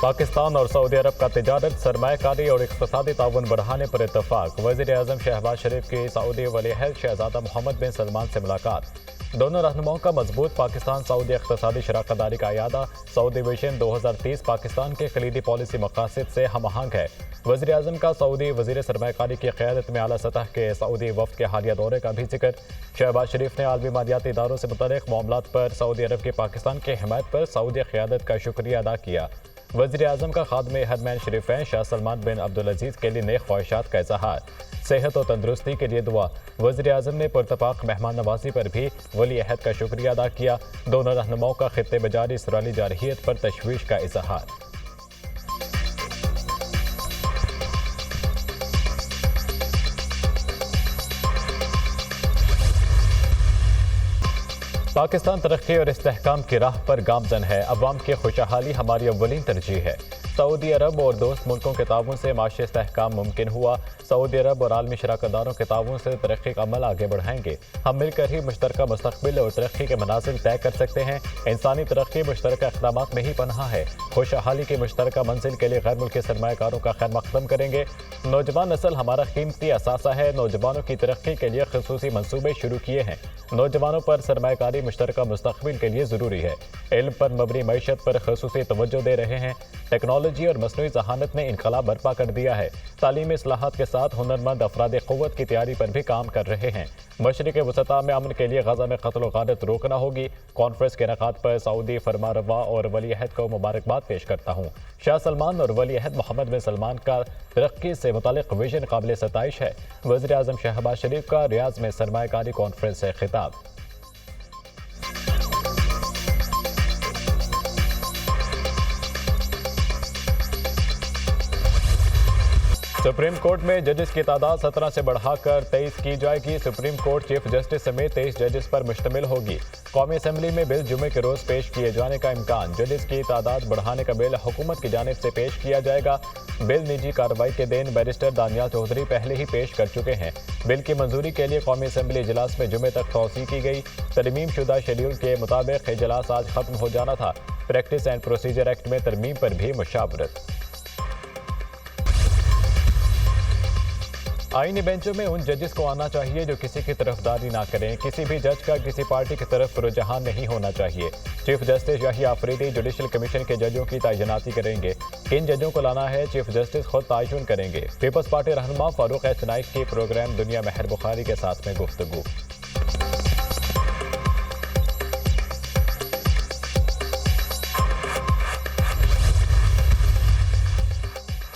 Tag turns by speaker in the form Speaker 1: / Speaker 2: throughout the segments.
Speaker 1: पाकिस्तान और सऊदी अरब का तिजारत, सरमायाकारी और इक़्तिसादी ताउन बढ़ाने पर इत्तफाक। वज़ीर-ए-आज़म शहबाज शरीफ की सऊदी वली-अहद शहज़ादा मोहम्मद बिन सलमान से मुलाकात। दोनों रहनुमाओं का मजबूत पाकिस्तान सऊदी इक़्तिसादी शराकतदारी का अयादा। सऊदी विजन 2030 पाकिस्तान के कलीदी पॉलिसी मकासद से हम आहंग है। वज़ीर-ए-आज़म का सऊदी वज़ीर सरमायाकारी की क़यादत में आला सतह के सऊदी वफ़द के हालिया दौरे का भी जिक्र। शहबाज शरीफ ने आलमी मालियाती इदारों से मुतल्लिक़ मामलात पर सऊदी अरब की पाकिस्तान की हिमायत पर सऊदी क़यादत का शुक्रिया अदा किया। वज़ीर-ए-आज़म का खादमे हरमैन शरीफ़ैन शाह सलमान बिन अब्दुल अज़ीज़ के लिए नेक ख्वाहिशात का इज़हार। सेहत और तंदुरुस्ती के लिए दुआ। वज़ीर-ए-आज़म ने पुरतपाक मेहमान नवाजी पर भी वली-अहद का शुक्रिया अदा किया। दोनों रहनुमाओं का खित्ते में जारी इसराइली जारहियत पर तशवीश का इज़हार। पाकिस्तान तरक्की और इस्तेहकाम की राह पर गामजन है। अवाम की खुशहाली हमारी अव्वलीन तरजीह है। सऊदी अरब और दोस्त मुल्कों के ताउन से माशी इस्तेहकाम मुमकिन हुआ। सऊदी अरब और आलमी शराकतदारों के ताउन से तरक्की का अमल आगे बढ़ाएंगे। हम मिलकर ही मुश्तरका मुस्तकबिल और तरक्की के मनाजिल तय कर सकते हैं। इंसानी तरक्की मुश्तरका इक़दामात में ही पनहा है। खुशहाली की मुश्तरका मंजिल के लिए गैर मुल्की सरमायाकारों का खैर मकदम करेंगे। नौजवान नस्ल हमारा कीमती असासा है। नौजवानों की तरक्की के लिए खसूसी मनसूबे शुरू किए हैं। नौजवानों पर सरमायाकारी मुश्तरका मुस्तकबिल के लिए ज़रूरी है। इल्म पर मबनी मईशत पर खसूसी तवज्जो दे रहे हैं। टेक्नोलॉजी और मसनूई जहानत ने इनकलाब बर्पा कर दिया है। तालीमी इस्लाहात के साथ हुनरमंद अफराद क़ुव्वत की तैयारी पर भी काम कर रहे हैं। मशरिक़ वसता में अमन के लिए गजा में कत्ल गारत रोकना होगी। कॉन्फ्रेंस के इनेकाद पर सऊदी फरमारवा और वली-अहद को मुबारकबाद पेश करता हूँ। शाह सलमान और वली-अहद मोहम्मद बिन सलमान का तरक्की से मुतालिक विजन काबिल सताइश है। वज़ीर-ए-आज़म शहबाज शरीफ का रियाज में सरमायाकारी कॉन्फ्रेंस से खिताब। सुप्रीम कोर्ट में जजेस की तादाद 17 से बढ़ाकर 23 की जाएगी। सुप्रीम कोर्ट चीफ जस्टिस समेत 23 जजेस पर मुश्तमिल होगी। कौमी असम्बली में बिल जुमे के रोज पेश किए जाने का इम्कान। जजेस की तादाद बढ़ाने का बिल हुकूमत की जानिब से पेश किया जाएगा। बिल निजी कार्रवाई के दिन बैरिस्टर दानियाल चौधरी पहले ही पेश कर चुके हैं। बिल की मंजूरी के लिए कौमी असम्बली इजलास में जुमे तक तौसी की गई। तरमीम शुदा शेड्यूल के मुताबिक इजलास आज खत्म हो जाना था। प्रैक्टिस एंड प्रोसीजर एक्ट में तरमीम पर भी मुशावरत। आईनी बेंचों में उन जजेस को आना चाहिए जो किसी की तरफदारी ना करें। किसी भी जज का किसी पार्टी की तरफ रुझान नहीं होना चाहिए। Chief justice Yahya Afridi judicial commission के जजों की तैनाती करेंगे। किन जजों को लाना है चीफ जस्टिस खुद तयन करेंगे। पीपल्स पार्टी रहनुमा फारूक एस नाइक की प्रोग्राम दुनिया मेहर बुखारी के साथ में गुफ्तगू।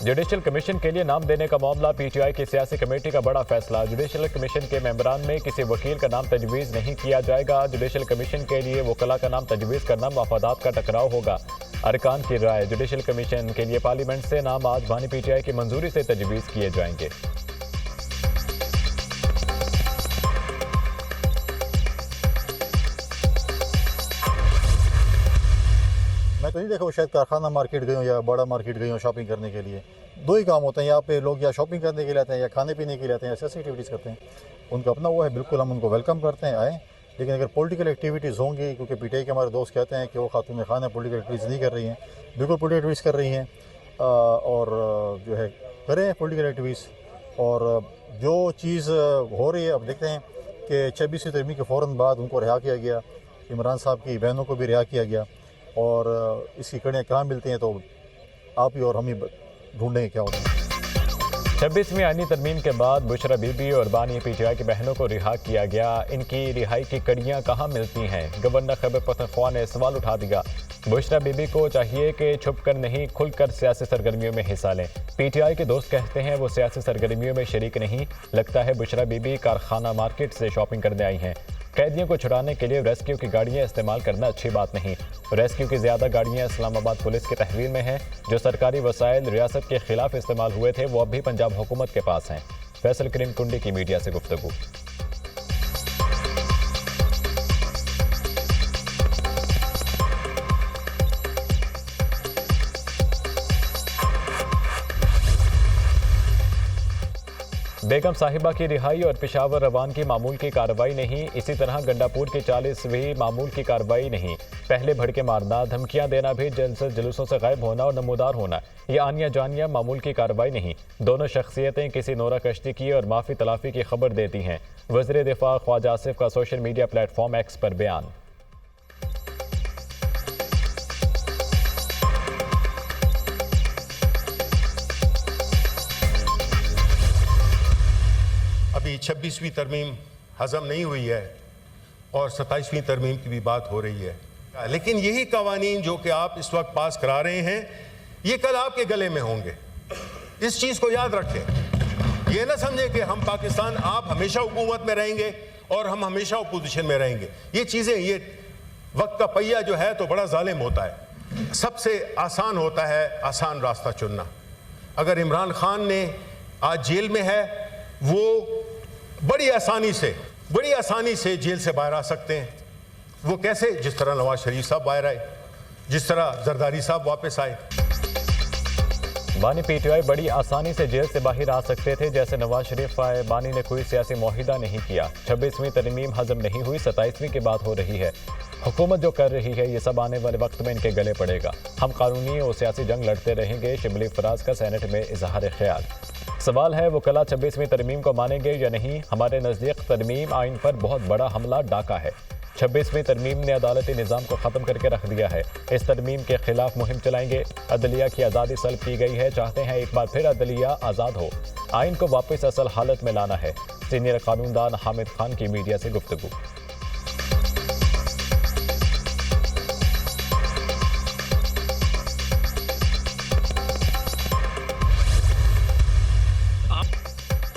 Speaker 1: जुडिशल कमीशन के लिए नाम देने का मामला। पीटीआई की सियासी कमेटी का बड़ा फैसला। जुडिशल कमीशन के मेंबरान में किसी वकील का नाम तजवीज़ नहीं किया जाएगा। जुडिशल कमीशन के लिए वकला का नाम तजवीज़ करना मफादात का टकराव होगा। अरकान की राय। जुडिशल कमीशन के लिए पार्लियामेंट से नाम आज बानी पीटीआई की मंजूरी से तजवीज़ किए जाएंगे।
Speaker 2: मैं तो नहीं देखा वो शायद कारखाना मार्केट गए हो या बड़ा मार्केट गए हो शॉपिंग करने के लिए। दो ही काम होते हैं यहाँ पे, लोग या शॉपिंग करने के लिए आते हैं या खाने पीने के लिए आते हैं, ऐसी एक्टिविटीज़ करते हैं। उनका अपना वो है, बिल्कुल हम उनको वेलकम करते हैं, आएँ। लेकिन अगर पॉलिटिकल एक्टिविटीज़ होंगी, क्योंकि पीटीआई के हमारे दोस्त कहते हैं कि वो खातून खाना पॉलिटिकल एक्टिविटीज़ नहीं कर रही हैं, बिल्कुल पॉलिटिकल एक्टिविटीज़ कर रही हैं और जो है करें पॉलिटिकल एक्टिविटीज़। और जो चीज़ हो रही है, अब देखते हैं कि 26वीं तरमीम के फ़ौरन बाद उनको रिहा किया गया। इमरान साहब की बहनों को भी रिहा किया गया और इसकी कड़ियाँ कहाँ मिलती हैं तो आप ही और हम ही ढूंढेंगे क्या होता है।
Speaker 1: 26वीं आईनी तरमीम के बाद बुशरा बीबी और बानी पीटीआई की बहनों को रिहा किया गया। इनकी रिहाई की कड़ियाँ कहाँ मिलती हैं? गवर्नर खैबर पख्तूनख्वा ने सवाल उठा दिया। बुशरा बीबी को चाहिए कि छुप कर नहीं खुलकर सियासी सरगर्मियों में हिस्सा लें। पीटीआई के दोस्त कहते हैं वो सियासी सरगर्मियों में शरीक नहीं। लगता है बुशरा बीबी कारखाना मार्केट से शॉपिंग करने आई हैं। कैदियों को छुड़ाने के लिए रेस्क्यू की गाड़ियां इस्तेमाल करना अच्छी बात नहीं। रेस्क्यू की ज़्यादा गाड़ियां इस्लामाबाद पुलिस की तहवील में हैं। जो सरकारी वसाइल रियासत के खिलाफ इस्तेमाल हुए थे वो अब भी पंजाब हुकूमत के पास हैं। फैसल करीम कुंडी की मीडिया से गुफ्तगू। बेगम साहिबा की रिहाई और पेशावर रवानगी मामूल की कार्रवाई नहीं, इसी तरह गंडापुर की 40वीं मामूल की कार्रवाई नहीं। पहले भड़के मारना, धमकियां देना भी जलसे जुलूसों से गायब होना और नमूदार होना, ये आनिया जानिया मामूल की कार्रवाई नहीं। दोनों शख्सियतें किसी नोरा कश्ती की और माफी तलाफी की खबर देती हैं। वज़ीर दिफा ख्वाजा आसिफ का सोशल मीडिया प्लेटफॉर्म एक्स पर बयान।
Speaker 3: अभी 26वीं तरमीम हजम नहीं हुई है और 27वीं तरमीम की भी बात हो रही है, लेकिन यही कवानीन जो कि आप इस वक्त पास करा रहे हैं ये कल आपके गले में होंगे। इस चीज़ को याद रखें। ये ना समझें कि हम पाकिस्तान, आप हमेशा हुकूमत में रहेंगे और हम हमेशा अपोजिशन में रहेंगे। ये चीज़ें, ये वक्त का पहिया जो है तो बड़ा जालिम होता है। सबसे आसान होता है आसान रास्ता चुनना। अगर इमरान खान ने आज जेल में है, वो बड़ी आसानी से जेल से बाहर आ सकते हैं। वो कैसे? जिस तरह नवाज शरीफ साहब बाहर आए, जिस तरह जरदारी साहब वापस आए।
Speaker 1: बानी पीटीआई बड़ी आसानी से जेल से बाहर आ सकते थे, जैसे नवाज शरीफ आए। बानी ने कोई सियासी मुआहिदा नहीं किया। 26वीं तरमीम हजम नहीं हुई, 27वीं की बात हो रही है। हुकूमत जो कर रही है ये सब आने वाले वक्त में इनके गले पड़ेगा। हम कानूनी और सियासी जंग लड़ते रहेंगे। शिबली फराज का सेनेट में इजहार ख्याल। सवाल है वो कला 26वीं तरमीम को मानेंगे या नहीं। हमारे नज़दीक तरमीम आइन पर बहुत बड़ा हमला डाका है। 26वीं तरमीम ने अदालती निज़ाम को ख़त्म करके रख दिया है। इस तरमीम के खिलाफ मुहिम चलाएंगे। अदलिया की आज़ादी सल्ब की गई है। चाहते हैं एक बार फिर अदलिया आज़ाद हो। आइन को वापस असल हालत में लाना है। सीनियर कानूनदान हामिद खान की मीडिया से गुफ्तगू।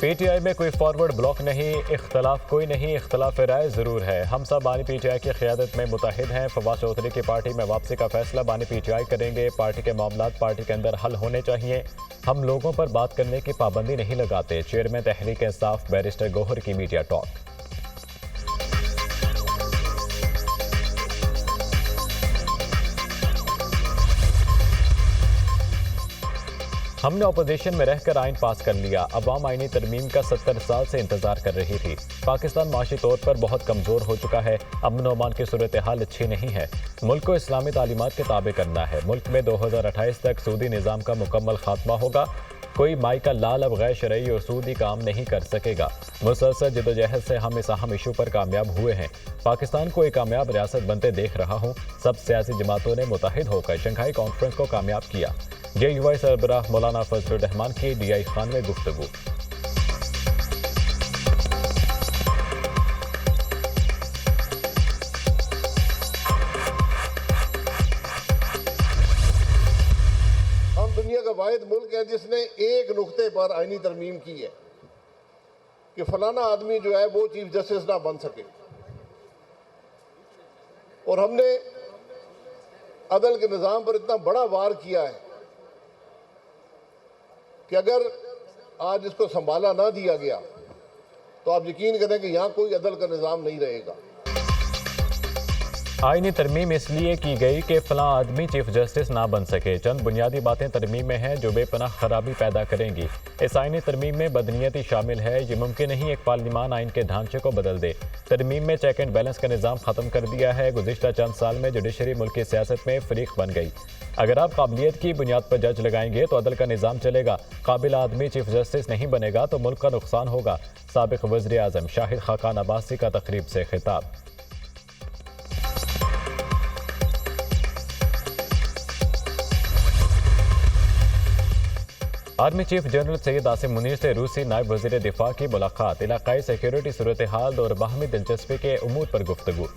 Speaker 1: पीटीआई में कोई फॉरवर्ड ब्लॉक नहीं, इख्तलाफ कोई नहीं, इख्तलाफ राय ज़रूर है। हम सब बानी पीटीआई की क़यादत में मुत्तहिद हैं। फवाद चौधरी की पार्टी में वापसी का फैसला बानी पीटीआई करेंगे। पार्टी के मामलात पार्टी के अंदर हल होने चाहिए। हम लोगों पर बात करने की पाबंदी नहीं लगाते। चेयरमैन तहरीक इंसाफ बैरिस्टर गौहर की मीडिया टॉक। हमने अपोजिशन में रहकर आइन पास कर लिया। अवाम आइनी तरमीम का 70 साल से इंतजार कर रही थी। पाकिस्तान माशी तौर पर बहुत कमज़ोर हो चुका है। अमन और अमान की सूरत हाल अच्छी नहीं है। मुल्क को इस्लामी तालीमात के ताबे करना है। मुल्क में 2028 तक सूदी निज़ाम का मुकम्मल खात्मा होगा। कोई माई का लाल अब गैर शरई और सूदी काम नहीं कर सकेगा। मुसलसल जदोजहद से हम इस अहम इशू पर कामयाब हुए हैं। पाकिस्तान को एक कामयाब रियासत बनते देख रहा हूँ। सब सियासी जमातों ने मुत्तहिद होकर शंघाई कॉन्फ्रेंस को कामयाब किया। JUI सरबराह मौलाना फजलुर रहमान की DI खान में गुफ्तगू।
Speaker 4: हम दुनिया का वाहिद मुल्क है जिसने एक नुक्ते पर आईनी तरमीम की है कि फलाना आदमी जो है वो चीफ जस्टिस ना बन सके। और हमने अदल के निज़ाम पर इतना बड़ा वार किया है कि अगर आज इसको संभाला ना दिया गया तो आप यकीन करें कि यहाँ कोई अदल का निज़ाम नहीं रहेगा।
Speaker 1: आईनी तरमीम इसलिए की गई कि फलां आदमी चीफ जस्टिस ना बन सके। चंद बुनियादी बातें तरमीम में हैं जो बेपनाह खराबी पैदा करेंगी। इस आईनी तरमीम में बदनीयती शामिल है। ये मुमकिन नहीं एक पार्लिमान आइन के ढांचे को बदल दे। तरमीम में चेक एंड बैलेंस का निज़ाम ख़त्म कर दिया है। गुज़िश्ता चंद साल में जुडिशरी मुल्क की सियासत में फ़रीक बन गई। अगर आप काबिलियत की बुनियाद पर जज लगाएंगे तो अदल का निज़ाम चलेगा। काबिल आदमी चीफ जस्टिस नहीं बनेगा तो मुल्क का नुकसान होगा। साबिक़ वज़ीर आज़म शाहिद खाकान अब्बासी का तकरीब से खिताब। Army chief general Syed Asim Munir से रूसी नायब वज़ीर दिफा की मुलाकात। इलाकाई सिक्योरिटी सूरत हाल और बाहमी दिलचस्पी के उमूर पर गुफ्तगू।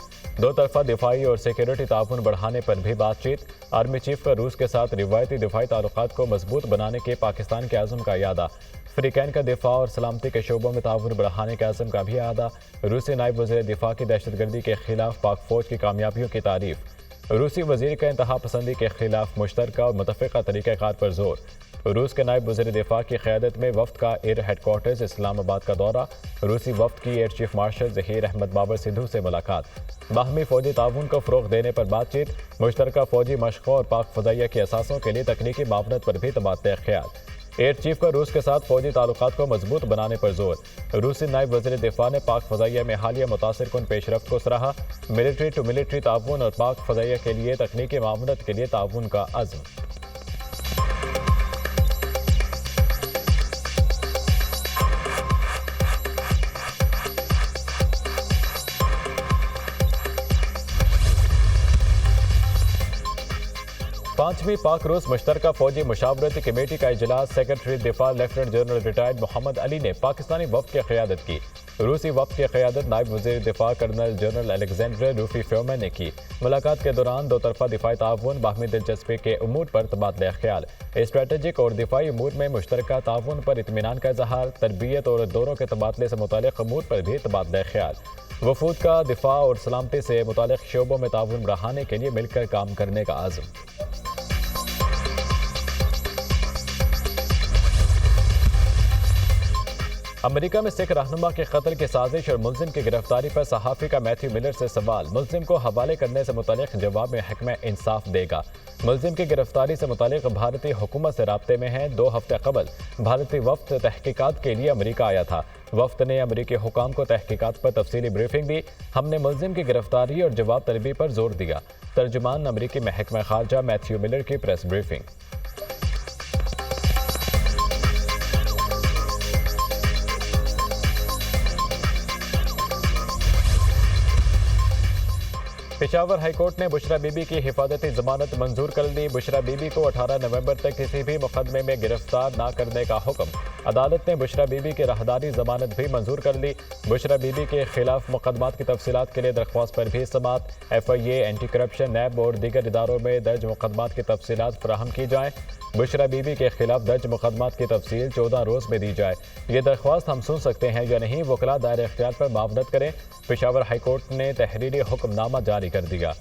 Speaker 1: दो तरफा दिफाई और सिक्योरिटी ताउन बढ़ाने पर भी बातचीत। आर्मी चीफ का रूस के साथ रिवायती दिफाई ताल्लुकात को मजबूत बनाने के पाकिस्तान के आज़म का यादा। अफ्रीकैन का दिफा और सलामती के शोबों में ताउन बढ़ाने के आज़म का भी यादा। रूसी नायब वज़ीर दिफा की दहशतगर्दी के खिलाफ पाक फौज की कामयाबियों की तारीफ। रूसी वज़ीर का इंतहा पसंदी के खिलाफ मुश्तरका और मुतफ़िक़ा तरीक़ाकार पर जोर। रूस के नायब वज़ीर दिफा की क़यादत में वफ़द का एयर हेडक्वार्टर्स इस्लामाबाद का दौरा। रूसी वफ़द की air chief marshal Zaheer Ahmed Babar Sidhu से मुलाकात। बाहमी फ़ौजी ताउन को फ़रोग़ देने पर बातचीत। मुश्तरका फ़ौजी मशक़ों और पाक फ़ज़ाइया की असासों के लिए तकनीकी मावनत पर भी तबादला ख्याल। एयर चीफ का रूस के साथ फौजी ताल्लुकात को मजबूत बनाने पर जोर। रूसी नायब वज़ीर दिफा ने पाक फ़ज़ाइया में हालिया मुतासिर कुन पेशरफ्त को सराहा। मिलिट्री टू मिलिट्री ताउन और पाक फ़ज़ाइया के लिए तकनीकी मामलत के लिए ताउन का अज़्म। पांचवीं पाक रूस मुश्तरका फौजी मुशावरती कमेटी का इजलास सेक्रेटरी दिफा lieutenant general retired Mohammad Ali ने पाकिस्तानी वफ़द की क़यादत की। रूसी वफ़द की क़यादत नायब वज़ीर दिफा कर्नल जनरल अलेक्जेंडर रूफी फ्योमन ने की। मुलाकात के दौरान दो तरफा दिफाई ताउन, बाहमी दिलचस्पी के उमूर पर तबादला ख्याल, स्ट्रेटेजिक और दिफाई उमूर में मुश्तरका ताउन पर इत्मीनान का इजहार, तरबियत और दोनों के तबादले से मुतालिक उमूर पर भी तबादला ख्याल। वफूद का दिफा और सलामती से मुतालिक शोबों में ताउन बढ़ाने के लिए मिलकर काम करने का आज़म। अमेरिका में सिख रहनुमा के कत्ल की साजिश और मुलजिम की गिरफ्तारी पर सहाफ़ी का मैथ्यू मिलर से सवाल। मुलजिम को हवाले करने से मुतालिक जवाब में हकम इंसाफ देगा। मुलजिम की गिरफ्तारी से मुतालिक भारतीय हुकूमत से राब्ते में है। 2 हफ्ते कबल भारतीय वफ़द तहकीकात के लिए अमेरिका आया था। वफ़द ने अमेरिकी हुकाम को तहकीकात पर तफसीली ब्रीफिंग दी। हमने मुलजिम की गिरफ्तारी और जवाब तलबी पर जोर दिया। तर्जुमान अमेरिकी महकमा खारजा मैथ्यू मिलर की प्रेस ब्रीफिंग। पेशावर हाईकोर्ट ने बुशरा बीबी की हिफाजती जमानत मंजूर कर दी। बुशरा बीबी को 18 नवंबर तक किसी भी मुकदमे में गिरफ्तार न करने का हुक्म। अदालत ने बुशरा बीबी की राहदारी जमानत भी मंजूर कर ली। बुशरा बीबी के खिलाफ मुकदमात की तफसीलात के लिए दरख्वास्त पर भी समात। FIA, एंटी करप्शन, नैब और दीगर इदारों में दर्ज मुकदमात की तफसीलात फराहम की जाएँ। बुशरा बीबी के खिलाफ दर्ज मुकदमात की तफसील 14 रोज़ में दी जाए। ये दरख्वास्त हम सुन सकते हैं या नहीं, वकला दायर इख्तियार पर मामलत करें। पेशावर हाईकोर्ट ने तहरीरी हुक्मनामा जारी कर दिया।